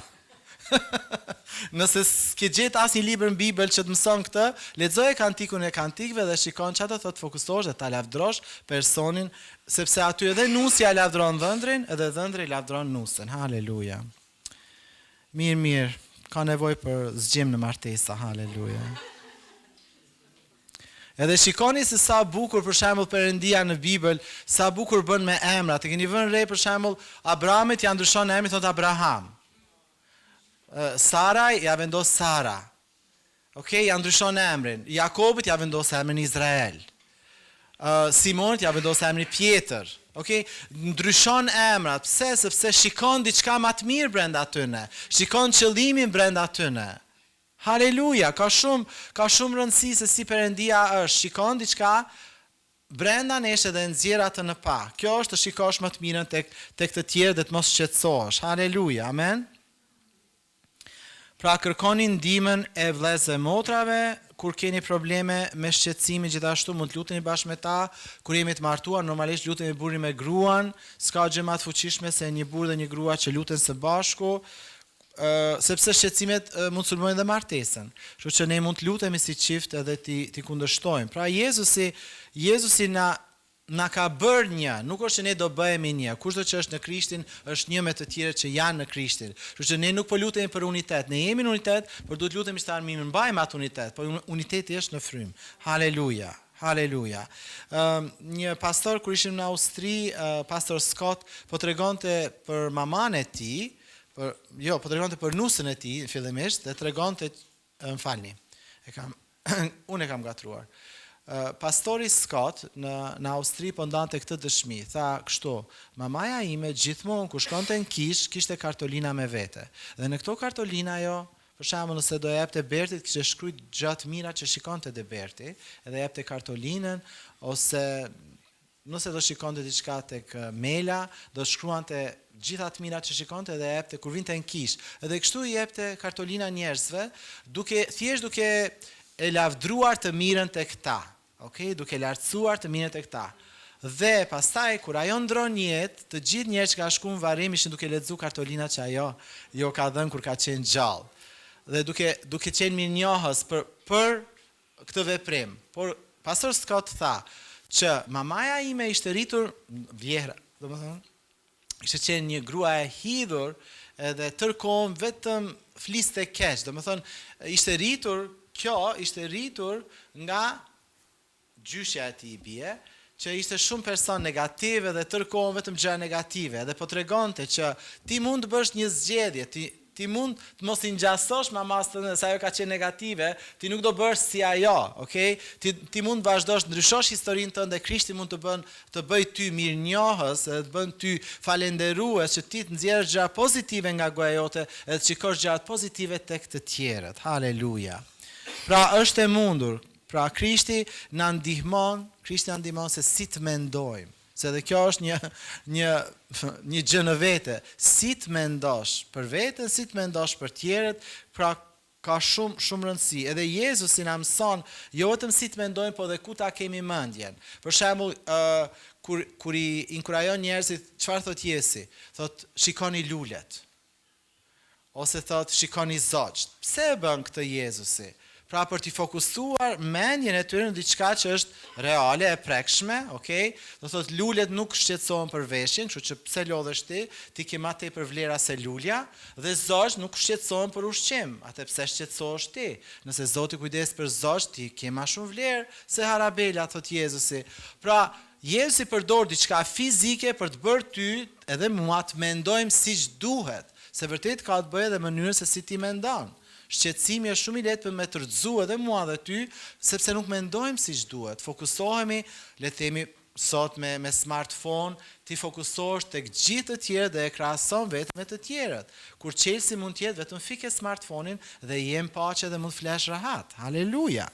Nëse s'ke gjetë asnjë libër në Bibël që të mëson këtë, lexoje Kantikun e Kantikëve dhe shikon çfarë do thotë fokusohesh dhe ta lavdrosh personin, sepse aty edhe nusja lavdron dhëndrin, edhe dhëndri lavdron nusën. Haleluja. Mirë. Ka nevojë për zgjim në martesa. Haleluja. Edhe shikoni se sa bukur për shembull Perëndia në Bibël, sa bukur bën me emrat. E keni vënë re për shembull Abrahamit ja ndryshon emrin, thot Abraham. Saraj ja vendos Sara. Okej, ja ndryshon emrin. Jakobit ja vendos emrin Izrael. Simonit ja vendos emrin Pjetër. Okej, ndryshon emrat. Pse? Sepse shikon diçka më të mirë brenda tyne. Shikon qëllimin brenda tyne. Haleluja, ka shumë rëndësi se si Perëndia është. Shikon diçka brenda nesh edhe nxjerr atë në pa. Kjo është të shikosh më të mirën tek të tjerë dhe të mos shqetësohesh. Haleluja, amen. Pra kërkoni ndihmën e vëllezërve e motrave kur keni probleme me shqetësimin, gjithashtu mund të luteni bashkë me ta. Kur jemi të martuar, normalisht lutemi burrin me gruan, s'ka gjë më të fuqishme se një burrë dhe një grua që luten së bashku. Sepse shqetësimet mund të sulmojnë dhe martesën. Kështu që ne mund të lutemi si çift edhe ti kundërshtojmë. Pra Jezusi na ka bërë një, nuk është që ne do bëhemi një. Kushdo që është në Krishtin është një me të tjerët që janë në Krishtin. Kështu që ne nuk po lutemi për unitet. Ne jemi në unitet, por duhet lutemi që ta mbajmë atë unitet, por uniteti është në frymë. Haleluja. Haleluja. Një pastor kur ishim në Austri, pastor Scott, po tregonte për maman e tij, po tregonte për nusën e tij fillimisht dhe tregonte, m'falni. Unë e kam gatruar. Pastori Scott në Austri po ndante këtë dëshmi. Tha kështu: mamaja ime gjithmonë kur shkonte në kish, kishte kartolina me vete. Dhe në këto kartolina ajo Për shembull, nëse do jepte Bertit, kishte shkruajt gjatë mira që shikonte te Berti, edhe jepte kartolinën, ose nëse do shikonte diçka tek Mela, do shkruante gjitha të mirat që shikonte dhe jepte kur vinte në kish. Edhe kështu i jepte kartolina njerëzve, duke e lavdruar të mirën tek ta. Okay? Duke lartësuar të mirën tek ta. Dhe pastaj kur ajo ndron jetë, të gjithë njerëzit që ka shkuar në varrim ishin duke lexuar kartolinat që ajo jo ka dhënë kur ka qenë gjallë. Dhe duke qenë mirënjohës për këtë veprim. Por pastor Scott tha që mamaja ime ishte rritur vjehra, domethënë ishte qenë një grua e hidhur edhe tërkohën vetëm fliste keq, domethënë ishte rritur nga gjyshja e tij bie, që ishte shumë person negative dhe tërkohën vetëm gjëra negative, edhe po tregonte që ti mund të bësh një zgjedhje, ti mund të mos i ngjasosh mamas tënde se ajo ka qenë negative, ti nuk do bësh si ajo, okay? Ti mund të vazhdosh ndryshosh historinë tënde, Krishti mund të bëj ty mirënjohës, të bën ty falënderues, që ti të nxjerrësh gjëra pozitive nga goja jote, edhe të shikosh gjërat pozitive tek të tjerët. Haleluja. Pra është e mundur. Pra Krishti na ndihmon se si të mendojmë. Se dhe kjo është një gjë në vete. Si të mendosh për veten, si të mendosh për tjerët, pra ka shumë rëndësi. Edhe Jezusi na mëson jo vetëm si të mendojmë, po dhe ku ta kemi mendjen. Për shembull, kur i inkurajon njerëzit, çfarë thot Jezusi? Thot shikoni lulet. Ose thot shikoni zogjt. Pse e bën këtë Jezusi? Pra për t'i fokusuar mendjen e tyre në diçka që është reale, e prekshme, okay? Do thot lulet nuk shqetësohen për veshjen, kështu që pse lodhesh ti ke më tepër vlera se lulja, dhe zogjt nuk shqetësohen për ushqim, atë pse shqetësohesh ti? Nëse Zoti kujdes për zogjt, ti ke më shumë vlerë se harabela, thot Jezusi. Pra Jezusi përdor diçka fizike për të bërë ty edhe mua të mendojmë siç duhet, se vërtet ka të bëjë edhe mënyrën se si ti mendon. Shqetësimi është shumë i lehtë për me tërzu edhe mua dhe ty, sepse nuk mendojmë siç duhet. Fokusohemi, le të themi sot me smartphone, ti fokusohesh tek gjithë të tjerët dhe e krahason vetëm me të tjerët. Kur qelsi mund të jetë vetëm fike smartphone-in dhe jem paqe dhe mund të flesh rahat. Haleluja.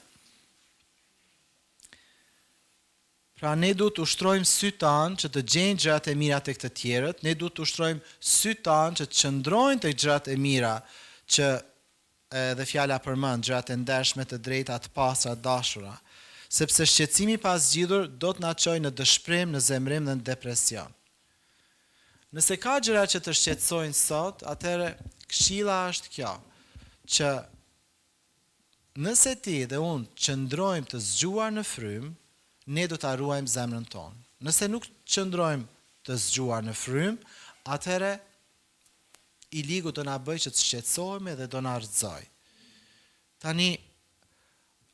Pra ne duhet të ushtrojmë sytë tanë që të gjejnë gjërat e mira tek të tjerët, ne duhet të ushtrojmë sytë tanë që të qëndrojnë tek gjërat e mira që dhe fjala përmend gjërat e ndershme, të drejta, të pastra, dashura, sepse shqetësimi pas zgjidhur do të na çojë në dëshpërim, në zemrim dhe në depresion. Nëse ka gjëra që të shqetësojnë sot, atëherë këshilla është kjo, që nëse ti dhe unë qëndrojmë të zgjuar në frym, ne do ta ruajmë zemrën tonë. Nëse nuk qëndrojmë të zgjuar në frym, atëherë i ligu do na bëj që të shqetësohemi dhe do na rrëzoj. Tani,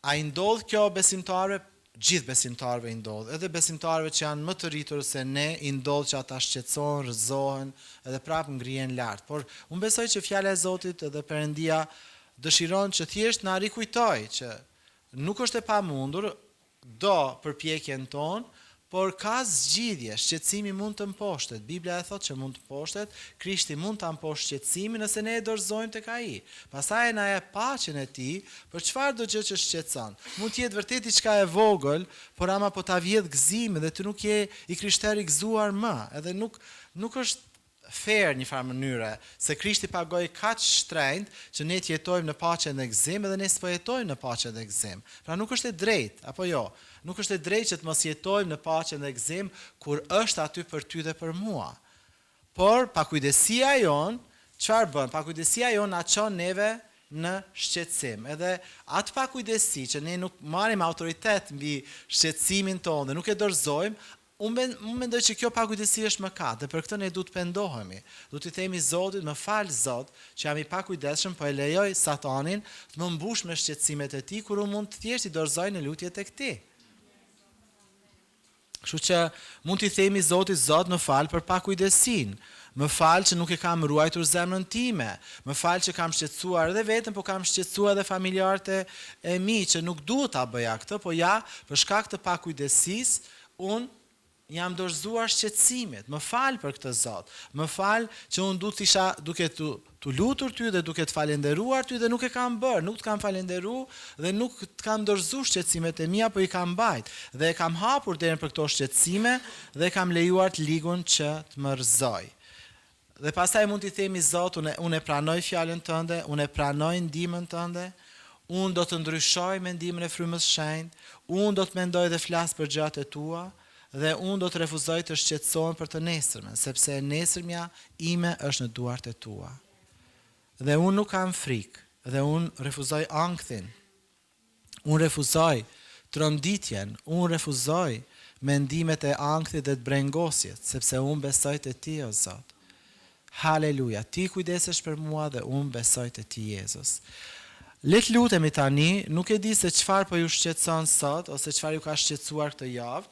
a i ndodh kjo besimtarëve? Gjithë besimtarëve i ndodh, edhe besimtarëve që janë më të rritur se ne, i ndodh që ata shqetësohen, rrëzohen, edhe prapë ngrihen lart. Por unë besoj që fjala e Zotit edhe Perëndia dëshiron që thjesht na rikujtoj që nuk është e pamundur, do përpjekjen tonë, por ka zgjidhje, shqetësimi mund të mposhtet. Biblia e thotë që mund të mposhtet, Krishti mund ta mposhtë shqetësimin nëse ne e dorëzojmë tek ai. Pastaj na jep paqen e tij për çfarëdo gjë që shqetëson. Mund të jetë vërtet diçka e vogël, por ama po ta vjedh gëzimin dhe ti nuk je i krishter i gëzuar më, edhe nuk është fair një farë mënyre, se Krishti pagoi kaq shtrenjtë që ne të jetojmë në paqe dhe gëzim, edhe ne s'po jetojmë në paqe dhe gëzim. Pra nuk është e drejtë, apo jo? Nuk është e drejtë që të mos jetojmë në paqe dhe gëzim kur është aty për ty dhe për mua. Por pakujdesia jon, çfarë bën? Pakujdesia jon na çon neve në shqetësim. Edhe atë pakujdesi që ne nuk marrim autoritet mbi shqetësimin tonë dhe nuk e dorëzojmë, unë mendoj që kjo pakujdesi është mëkat, dhe për këtë ne duhet të pendohemi. Duhet të themi Zotit, më fal Zot, që jam i pakujdesshëm, po e lejoj Satanin të më mbush me shqetësimet e tij kur unë mund të thjesht i dorëzoj në lutje tek ti. Kështu që mund t'i themi Zotit, Zot, më fal për pakujdesin. Më fal që nuk e kam ruajtur zemrën time. Më fal që kam shqetësuar edhe veten, po kam shqetësuar edhe familjarët e mi që nuk duhet ta bëja këtë, po ja, për shkak të pakujdesisë, unë jam dorëzuar shqetësimit. Më fal për këtë Zot. Më fal që unë isha duke të lutur ty dhe duke të falenderuar ty dhe nuk e kam bërë, nuk të kam falenderu dhe nuk të kam dorëzuar shqetësimet e mia, po i kam mbajt dhe e kam hapur derën për këto shqetësime dhe kam lejuar të ligun që të më rrëzoj. Dhe pastaj mund t'i themi Zot, unë e pranoj fjalën tënde, unë e pranoj ndihmën tënde, unë do të ndryshoj me ndihmën e Frymës së Shenjtë, unë do të mendoj dhe flas për gjërat e tua dhe unë do të refuzoj të shqetësohem për të nesërmen, sepse nesërmja ime është në duart e tua. Dhe unë nuk kam frikë, dhe unë refuzoj ankthin, unë refuzoj tronditjen, unë refuzoj mendimet e ankthit dhe të brengosjet, sepse unë besoj te ti, o Zot. Haleluja, ti kujdesesh për mua dhe unë besoj te ti, Jezus. Le të lutemi tani, nuk e di se çfarë po ju shqetëson sot, ose çfarë ju ka shqetësuar këtë javë,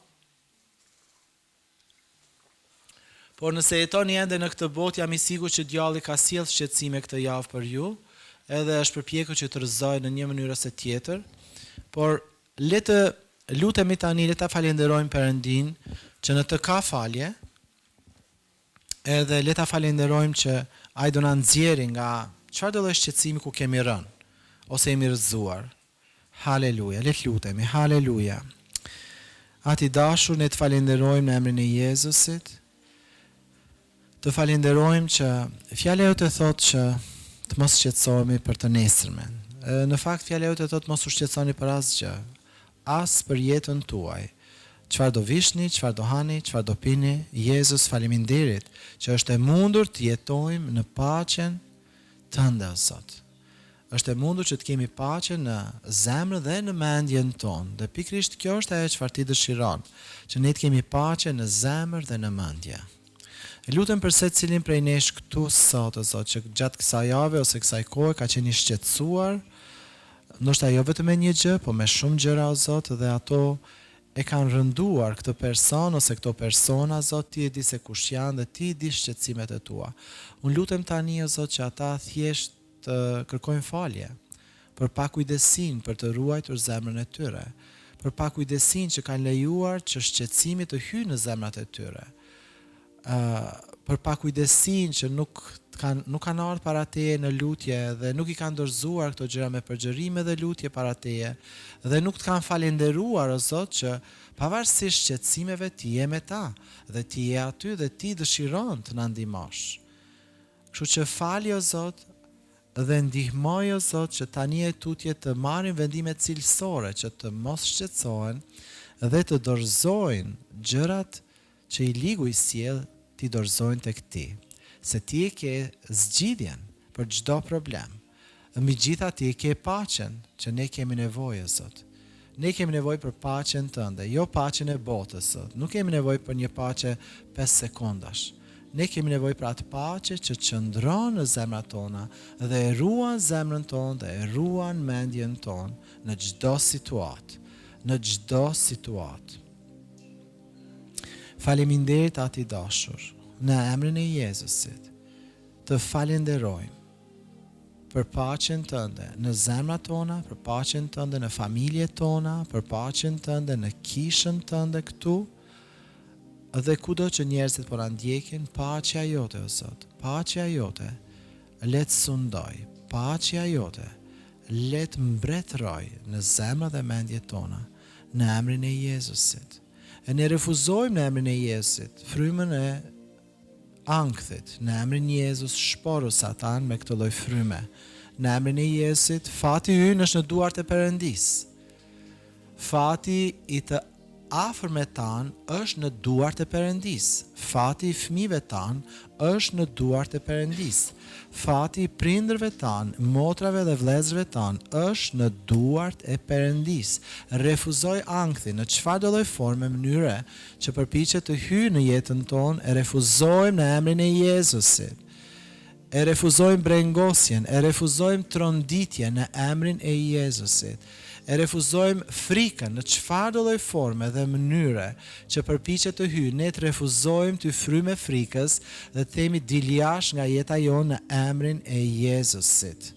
por nëse jetoni ende në këtë botë, jam i sigurt që djalli ka sjell shqetësime këtë javë për ju, edhe është përpjekur që të rrëzojë në një mënyrë ose tjetër, por le të lutemi tani, le ta falenderojmë Perëndin që në të ka falje, edhe le ta falenderojmë që ai do na nxjerrë nga çfarë do lloj shqetësimi ku kemi rënë ose jemi rrëzuar. Haleluja, le të lutemi. Haleluja. Ati dashur, ne të falenderojmë në emrin e Jezusit. Të falenderojmë që fjala jote thotë që të mos shqetësohemi për të nesërmen. Në fakt fjala jote thotë mos u shqetësoni për asgjë, as për jetën tuaj. Çfarë do vishni, çfarë do hani, çfarë do pini, Jezus, faleminderit që është e mundur të jetojmë në paqen tënde, o Zot. Është e mundur që të kemi paqe në zemrën dhe në mendjen tonë. Dhe pikërisht kjo është ajo çfarë ti dëshiron, që ne të kemi paqe në zemër dhe në mendje. E lutem për secilin prej nesh këtu sot, o Zot, që gjatë kësaj jave ose kësaj kohe ka qenë i shqetësuar, ndoshta jo vetëm me një gjë, po me shumë gjëra, o Zot, dhe ato e kanë rënduar këtë person ose këto persona, Zot, ti e di se kush janë dhe ti e di shqetësimet e tua. Unë lutem tani, o Zot, që ata thjesht të kërkojnë falje për pakujdesin për të ruajtur zemrën e tyre, për pakujdesin që kanë lejuar që shqetësimi të hyjë në zemrat e tyre. Për pakujdesin që nuk kanë ardhur para teje në lutje dhe nuk i kanë dorëzuar këto gjëra me përgjërime dhe lutje para teje dhe nuk të kanë falenderuar, o Zot, që pavarësisht shqetësimeve ti je me ta dhe ti je aty dhe ti dëshiron të na ndihmosh. Kështu që fali, o Zot, dhe ndihmoj, o Zot, që tani e tutje të marrin vendime cilësore që të mos shqetësohen dhe të dorëzojnë gjërat që i ligu i sjell ti dorëzojnë tek ti, se ti e ke zgjidhjen për çdo problem. Megjithatë ti e ke paqen që ne kemi nevojë, Zot. Ne kemi nevojë për paqen tënde, jo paqen e botës, Zot. Nuk kemi nevojë për një paqe 5 sekondash. Ne kemi nevojë për atë paqe që qëndron në zemrat tona dhe e ruan zemrën tonë dhe e ruan mendjen tonë në çdo situatë, në çdo situatë. Faleminderit ati dashur, në emrin e Jezusit, të falenderojmë për paqen tënde në zemrat tona, për paqen tënde në familjet tona, për paqen tënde në kishën tënde këtu, dhe kudo që njerëzit po na ndjekin, paqja jote, o Zot, paqja jote, le të sundoj, paqja jote, le të mbretëroj në zemrat dhe mendjet tona, në emrin e Jezusit. E ne refuzojmë në emrin e Jezusit frymën e ankthit, në emrin e Jezus shporu Satan me këtë lloj fryme. Në emrin e Jezusit fati ynë është në duart e Perëndis. Fati i të afërmit tan është në duart e Perëndis. Fati i fëmijëve tan është në duart e Perëndis. Fati i prindërve tan, motrave dhe vëllezërve tan është në duart e Perëndis. Refuzoj ankthin në çfarëdo lloj forme, mënyre që përpiqet të hyjë në jetën tonë, e refuzojmë në emrin e Jezusit. E refuzojmë brengosjen, e refuzojmë tronditjen në emrin e Jezusit. E refuzojmë frikën në çfarëdo lloj forme dhe mënyre që përpiqet të hyjë. Ne të refuzojmë të frymë frikës dhe themi dil jashtë nga jeta jonë në emrin e Jezusit.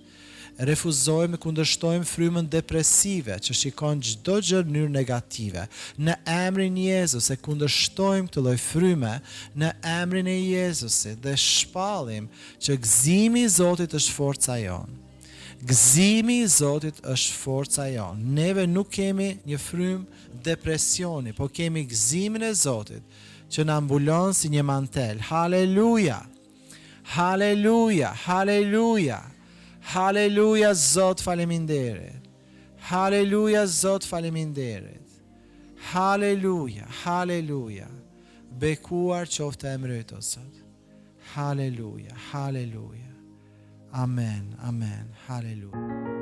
refuzojmë, kundërshtojmë frymën depresive që shikon çdo gjë në mënyrë negative. Në emrin e Jezus e kundërshtojmë këtë lloj fryme në emrin e Jezusit dhe shpallim që gëzimi i Zotit është forca jonë. Gëzimi i Zotit është forca jonë. Neve nuk kemi një frymë depresioni, po kemi gëzimin e Zotit që na mbulon si një mantel. Haleluja! Haleluja! Haleluja! Haleluja, Zot, faleminderit. Haleluja, Zot, faleminderit. Haleluja, haleluja. Bekuar qoftë emri yt, o Zot. Haleluja, haleluja. Amen, amen, haleluja.